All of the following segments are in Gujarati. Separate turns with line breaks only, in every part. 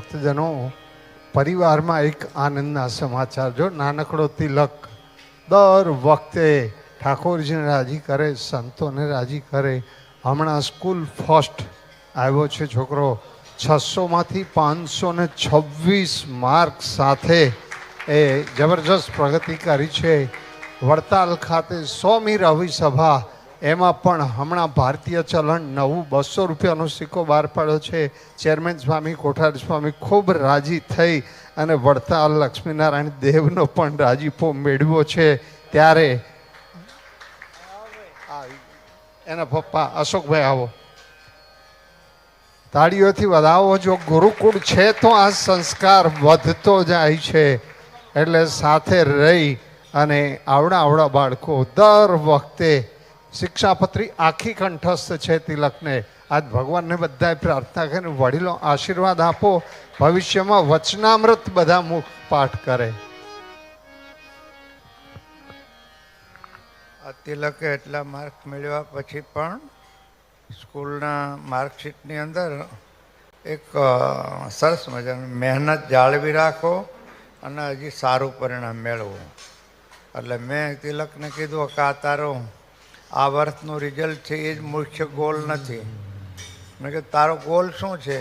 ભક્તજનો, પરિવારમાં એક આનંદના સમાચાર. જો નાનકડો તિલક દર વખતે ઠાકોરજીને રાજી કરે, સંતોને રાજી કરે. હમણાં સ્કૂલ ફર્સ્ટ આવ્યો છે છોકરો, 600માંથી 526 માર્ક સાથે એ જબરજસ્ત પ્રગતિ કરી છે. વડતાલ ખાતે 100મી રવિ સભા, એમાં પણ હમણાં ભારતીય ચલણ નવું 200 રૂપિયાનો સિક્કો બહાર પાડ્યો છે. ચેરમેન સ્વામી કોઠારી સ્વામી ખૂબ રાજી થઈ અને વડતાલ લક્ષ્મીનારાયણ દેવનો પણ રાજીપો મેળવ્યો છે. ત્યારે એના પપ્પા અશોકભાઈ આવો, તાળીઓથી વધાવો. જો ગુરુકુળ છે તો આ સંસ્કાર વધતો જાય છે. એટલે સાથે રહી અને આવડા બાળકો દર વખતે શિક્ષાપત્રી આખી કંઠસ્થ છે તિલકને. આજ ભગવાનને બધાએ પ્રાર્થના કરીને વડીલો આશીર્વાદ આપો, ભવિષ્યમાં વચનામૃત બધા મુખ પાઠ કરે.
આ તિલકે એટલા માર્ક મેળવ્યા પછી પણ સ્કૂલના માર્કશીટની અંદર એક સરસ મજાની મહેનત જાળવી રાખો અને હજી સારું પરિણામ મેળવો. એટલે મેં તિલકને કીધું કે આ તારો આ વર્ષનું રિઝલ્ટ છે એ જ મુખ્ય ગોલ નથી. મેં કીધું તારો ગોલ શું છે?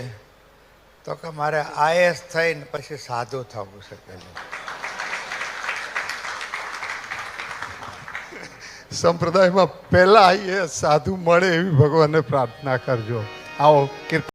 તો કે મારે આઈએએસ થઈને પછી સાધુ થવું છે.
સંપ્રદાયમાં પહેલા આવીએ સાધુ મળે એવી ભગવાનને પ્રાર્થના કરજો. આવો.